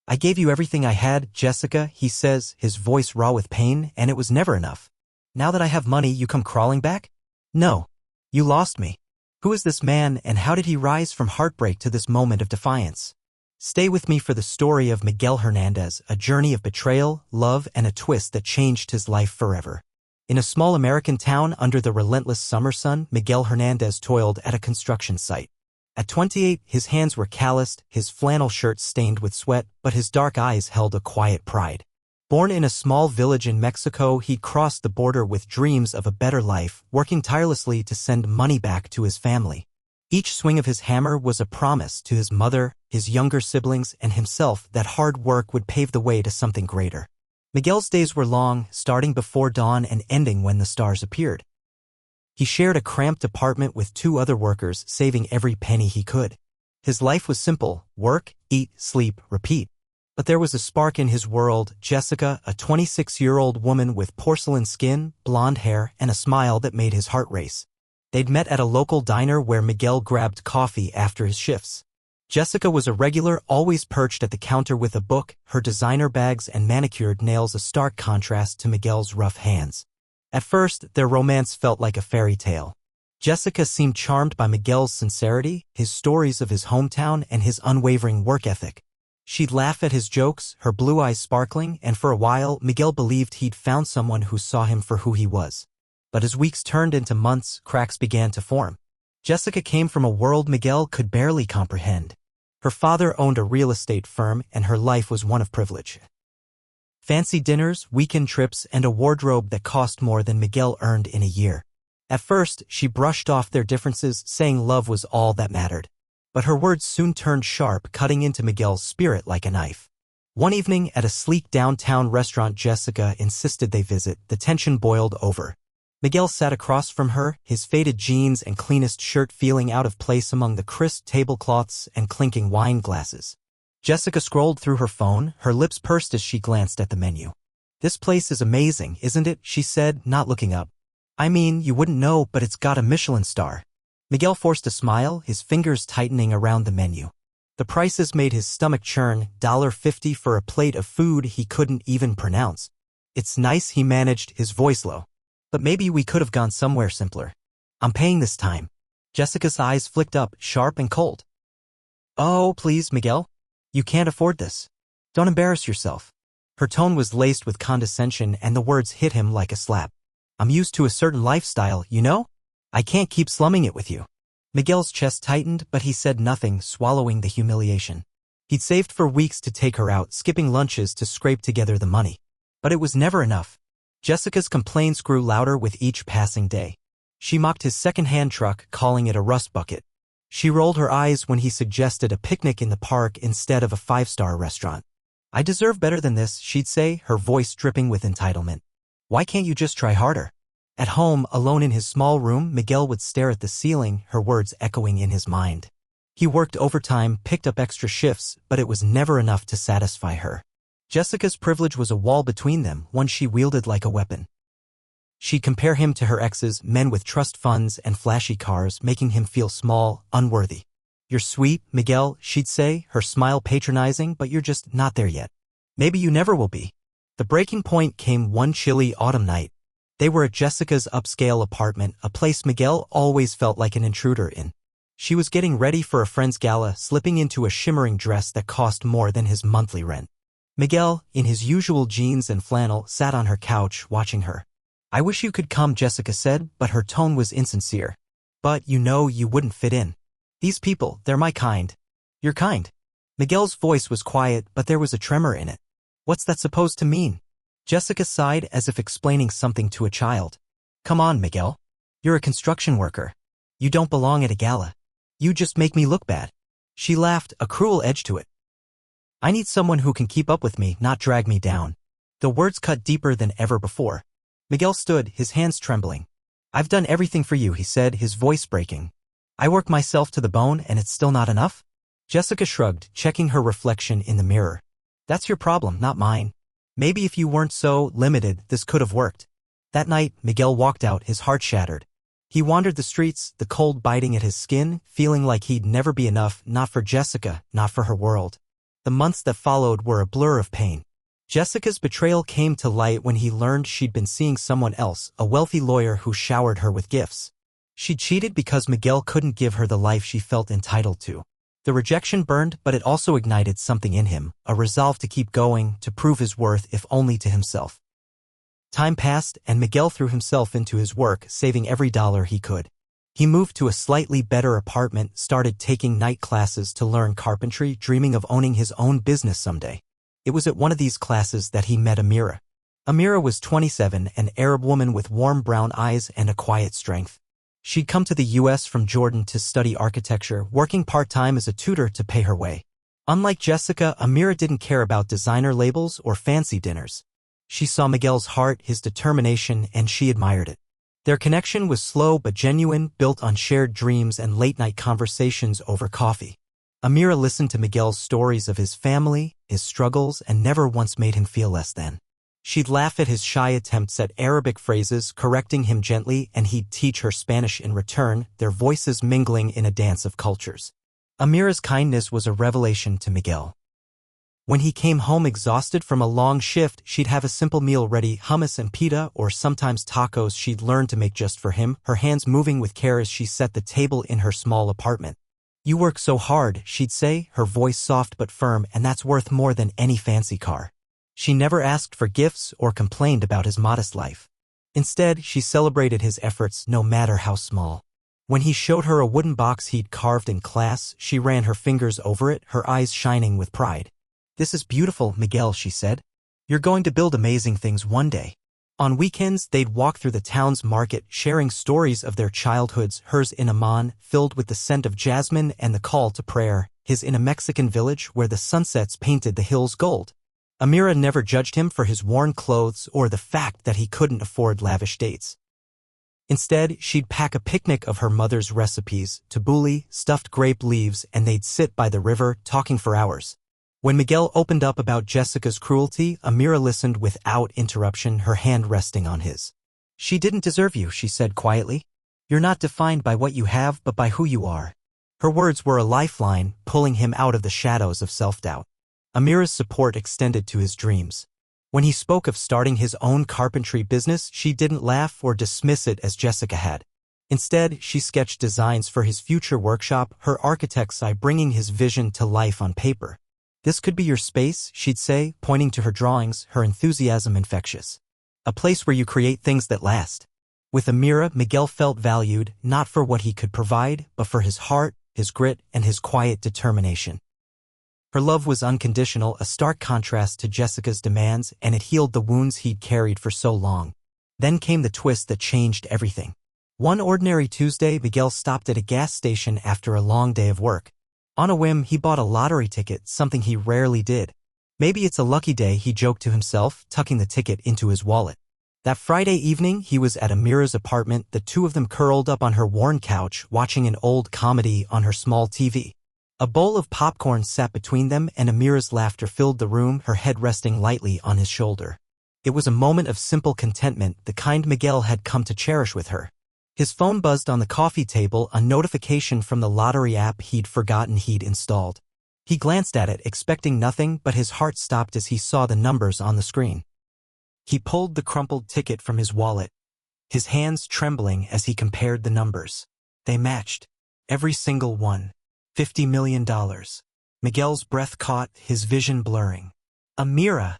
I gave you everything I had, Jessica, he says, his voice raw with pain, and it was never enough. Now that I have money, you come crawling back? No. You lost me. Who is this man, and how did he rise from heartbreak to this moment of defiance? Stay with me for the story of Miguel Hernandez, a journey of betrayal, love, and a twist that changed his life forever. In a small American town under the relentless summer sun, Miguel Hernandez toiled at a construction site. At 28, his hands were calloused, his flannel shirt stained with sweat, but his dark eyes held a quiet pride. Born in a small village in Mexico, he'd crossed the border with dreams of a better life, working tirelessly to send money back to his family. Each swing of his hammer was a promise to his mother, his younger siblings, and himself that hard work would pave the way to something greater. Miguel's days were long, starting before dawn and ending when the stars appeared. He shared a cramped apartment with 2 other workers, saving every penny he could. His life was simple: work, eat, sleep, repeat. But there was a spark in his world: Jessica, a 26-year-old woman with porcelain skin, blonde hair, and a smile that made his heart race. They'd met at a local diner where Miguel grabbed coffee after his shifts. Jessica was a regular, always perched at the counter with a book, her designer bags and manicured nails a stark contrast to Miguel's rough hands. At first, their romance felt like a fairy tale. Jessica seemed charmed by Miguel's sincerity, his stories of his hometown, and his unwavering work ethic. She'd laugh at his jokes, her blue eyes sparkling, and for a while, Miguel believed he'd found someone who saw him for who he was. But as weeks turned into months, cracks began to form. Jessica came from a world Miguel could barely comprehend. Her father owned a real estate firm, and her life was one of privilege. Fancy dinners, weekend trips, and a wardrobe that cost more than Miguel earned in a year. At first, she brushed off their differences, saying love was all that mattered. But her words soon turned sharp, cutting into Miguel's spirit like a knife. One evening, at a sleek downtown restaurant Jessica insisted they visit, the tension boiled over. Miguel sat across from her, his faded jeans and cleanest shirt feeling out of place among the crisp tablecloths and clinking wine glasses. Jessica scrolled through her phone, her lips pursed as she glanced at the menu. "This place is amazing, isn't it?" she said, not looking up. "I mean, you wouldn't know, but it's got a Michelin star." Miguel forced a smile, his fingers tightening around the menu. The prices made his stomach churn, $1.50 for a plate of food he couldn't even pronounce. "It's nice," he managed, his voice low. "But maybe we could have gone somewhere simpler. I'm paying this time." Jessica's eyes flicked up, sharp and cold. "Oh, please, Miguel. You can't afford this. Don't embarrass yourself." Her tone was laced with condescension, and the words hit him like a slap. "I'm used to a certain lifestyle, you know? I can't keep slumming it with you." Miguel's chest tightened, but he said nothing, swallowing the humiliation. He'd saved for weeks to take her out, skipping lunches to scrape together the money. But it was never enough. Jessica's complaints grew louder with each passing day. She mocked his second-hand truck, calling it a rust bucket. She rolled her eyes when he suggested a picnic in the park instead of a 5-star restaurant. "I deserve better than this," she'd say, her voice dripping with entitlement. "Why can't you just try harder?" At home, alone in his small room, Miguel would stare at the ceiling, her words echoing in his mind. He worked overtime, picked up extra shifts, but it was never enough to satisfy her. Jessica's privilege was a wall between them, one she wielded like a weapon. She'd compare him to her exes, men with trust funds and flashy cars, making him feel small, unworthy. "You're sweet, Miguel," she'd say, her smile patronizing, "but you're just not there yet. Maybe you never will be." The breaking point came one chilly autumn night. They were at Jessica's upscale apartment, a place Miguel always felt like an intruder in. She was getting ready for a friend's gala, slipping into a shimmering dress that cost more than his monthly rent. Miguel, in his usual jeans and flannel, sat on her couch, watching her. "I wish you could come," Jessica said, but her tone was insincere. "But you know you wouldn't fit in. These people, they're my kind." "Your kind?" Miguel's voice was quiet, but there was a tremor in it. "What's that supposed to mean?" Jessica sighed as if explaining something to a child. "Come on, Miguel. You're a construction worker. You don't belong at a gala. You just make me look bad." She laughed, a cruel edge to it. "I need someone who can keep up with me, not drag me down." The words cut deeper than ever before. Miguel stood, his hands trembling. "I've done everything for you," he said, his voice breaking. "I work myself to the bone, and it's still not enough?" Jessica shrugged, checking her reflection in the mirror. "That's your problem, not mine. Maybe if you weren't so limited, this could have worked." That night, Miguel walked out, his heart shattered. He wandered the streets, the cold biting at his skin, feeling like he'd never be enough, not for Jessica, not for her world. The months that followed were a blur of pain. Jessica's betrayal came to light when he learned she'd been seeing someone else, a wealthy lawyer who showered her with gifts. She cheated because Miguel couldn't give her the life she felt entitled to. The rejection burned, but it also ignited something in him, a resolve to keep going, to prove his worth if only to himself. Time passed, and Miguel threw himself into his work, saving every dollar he could. He moved to a slightly better apartment, started taking night classes to learn carpentry, dreaming of owning his own business someday. It was at one of these classes that he met Amira. Amira was 27, an Arab woman with warm brown eyes and a quiet strength. She'd come to the U.S. from Jordan to study architecture, working part-time as a tutor to pay her way. Unlike Jessica, Amira didn't care about designer labels or fancy dinners. She saw Miguel's heart, his determination, and she admired it. Their connection was slow but genuine, built on shared dreams and late-night conversations over coffee. Amira listened to Miguel's stories of his family, his struggles, and never once made him feel less than. She'd laugh at his shy attempts at Arabic phrases, correcting him gently, and he'd teach her Spanish in return, their voices mingling in a dance of cultures. Amira's kindness was a revelation to Miguel. When he came home exhausted from a long shift, she'd have a simple meal ready, hummus and pita, or sometimes tacos she'd learned to make just for him, her hands moving with care as she set the table in her small apartment. "You work so hard," she'd say, her voice soft but firm, "and that's worth more than any fancy car." She never asked for gifts or complained about his modest life. Instead, she celebrated his efforts, no matter how small. When he showed her a wooden box he'd carved in class, she ran her fingers over it, her eyes shining with pride. "This is beautiful, Miguel," she said. "You're going to build amazing things one day." On weekends, they'd walk through the town's market, sharing stories of their childhoods, hers in Amman, filled with the scent of jasmine and the call to prayer, his in a Mexican village where the sunsets painted the hills gold. Amira never judged him for his worn clothes or the fact that he couldn't afford lavish dates. Instead, she'd pack a picnic of her mother's recipes, tabbouleh, stuffed grape leaves, and they'd sit by the river, talking for hours. When Miguel opened up about Jessica's cruelty, Amira listened without interruption, her hand resting on his. "She didn't deserve you," she said quietly. "You're not defined by what you have, but by who you are." Her words were a lifeline, pulling him out of the shadows of self-doubt. Amira's support extended to his dreams. When he spoke of starting his own carpentry business, she didn't laugh or dismiss it as Jessica had. Instead, she sketched designs for his future workshop, her architect's eye bringing his vision to life on paper. "This could be your space," she'd say, pointing to her drawings, her enthusiasm infectious. "A place where you create things that last." With Amira, Miguel felt valued, not for what he could provide, but for his heart, his grit, and his quiet determination. Her love was unconditional, a stark contrast to Jessica's demands, and it healed the wounds he'd carried for so long. Then came the twist that changed everything. One ordinary Tuesday, Miguel stopped at a gas station after a long day of work. On a whim, he bought a lottery ticket, something he rarely did. "Maybe it's a lucky day," he joked to himself, tucking the ticket into his wallet. That Friday evening, he was at Amira's apartment, the two of them curled up on her worn couch, watching an old comedy on her small TV. A bowl of popcorn sat between them, and Amira's laughter filled the room, her head resting lightly on his shoulder. It was a moment of simple contentment, the kind Miguel had come to cherish with her. His phone buzzed on the coffee table, a notification from the lottery app he'd forgotten he'd installed. He glanced at it, expecting nothing, but his heart stopped as he saw the numbers on the screen. He pulled the crumpled ticket from his wallet, his hands trembling as he compared the numbers. They matched. Every single one. $50 million. Miguel's breath caught, his vision blurring. "Amira,"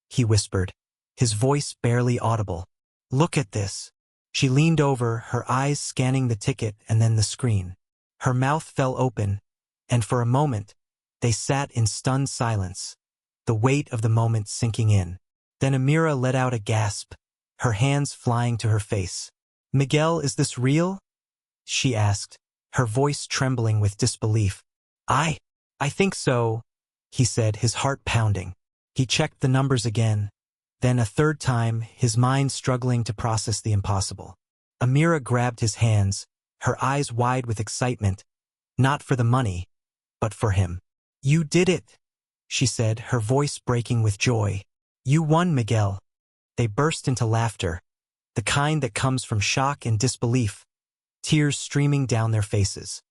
he whispered, his voice barely audible. "Look at this." She leaned over, her eyes scanning the ticket and then the screen. Her mouth fell open, and for a moment, they sat in stunned silence, the weight of the moment sinking in. Then Amira let out a gasp, her hands flying to her face. "Miguel, is this real?" she asked, her voice trembling with disbelief. I think so," he said, his heart pounding. He checked the numbers again, then a third time, his mind struggling to process the impossible. Amira grabbed his hands, her eyes wide with excitement, not for the money, but for him. "You did it," she said, her voice breaking with joy. "You won, Miguel." They burst into laughter, the kind that comes from shock and disbelief, tears streaming down their faces.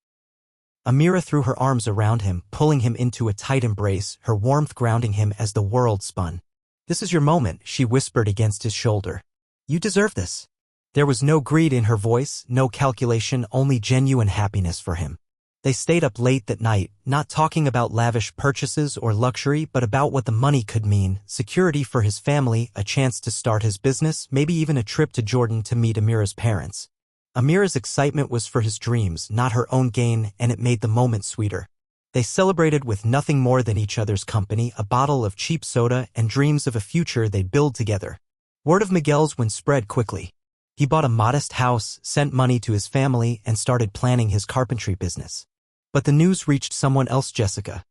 Amira threw her arms around him, pulling him into a tight embrace, her warmth grounding him as the world spun. "This is your moment," she whispered against his shoulder. "You deserve this." There was no greed in her voice, no calculation, only genuine happiness for him. They stayed up late that night, not talking about lavish purchases or luxury, but about what the money could mean: security for his family, a chance to start his business, maybe even a trip to Jordan to meet Amira's parents. Amira's excitement was for his dreams, not her own gain, and it made the moment sweeter. They celebrated with nothing more than each other's company, a bottle of cheap soda, and dreams of a future they'd build together. Word of Miguel's win spread quickly. He bought a modest house, sent money to his family, and started planning his carpentry business. But the news reached someone else: Jessica.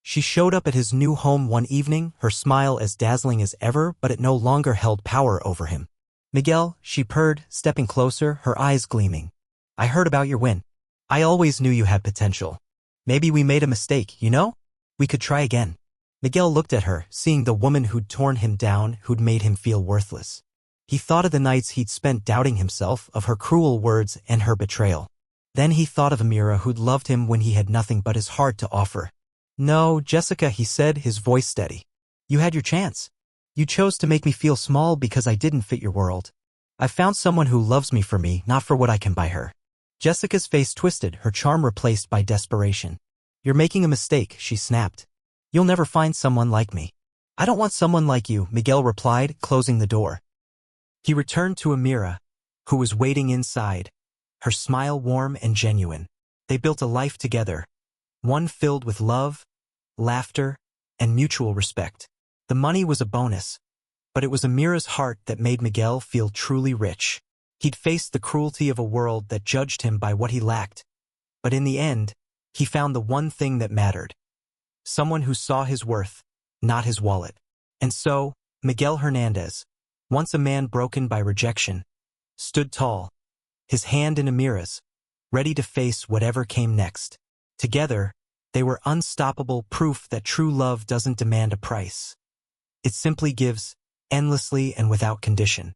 She showed up at his new home one evening, her smile as dazzling as ever, but it no longer held power over him. "Miguel," she purred, stepping closer, her eyes gleaming. "I heard about your win. I always knew you had potential. Maybe we made a mistake, you know? We could try again." Miguel looked at her, seeing the woman who'd torn him down, who'd made him feel worthless. He thought of the nights he'd spent doubting himself, of her cruel words and her betrayal. Then he thought of Amira, who'd loved him when he had nothing but his heart to offer. "No, Jessica," he said, his voice steady. "You had your chance. You chose to make me feel small because I didn't fit your world. I found someone who loves me for me, not for what I can buy her." Jessica's face twisted, her charm replaced by desperation. "You're making a mistake," she snapped. "You'll never find someone like me." "I don't want someone like you," Miguel replied, closing the door. He returned to Amira, who was waiting inside, her smile warm and genuine. They built a life together, one filled with love, laughter, and mutual respect. The money was a bonus, but it was Amira's heart that made Miguel feel truly rich. He'd faced the cruelty of a world that judged him by what he lacked, but in the end, he found the one thing that mattered: someone who saw his worth, not his wallet. And so, Miguel Hernandez, once a man broken by rejection, stood tall, his hand in Amira's, ready to face whatever came next. Together, they were unstoppable, proof that true love doesn't demand a price. It simply gives, endlessly and without condition.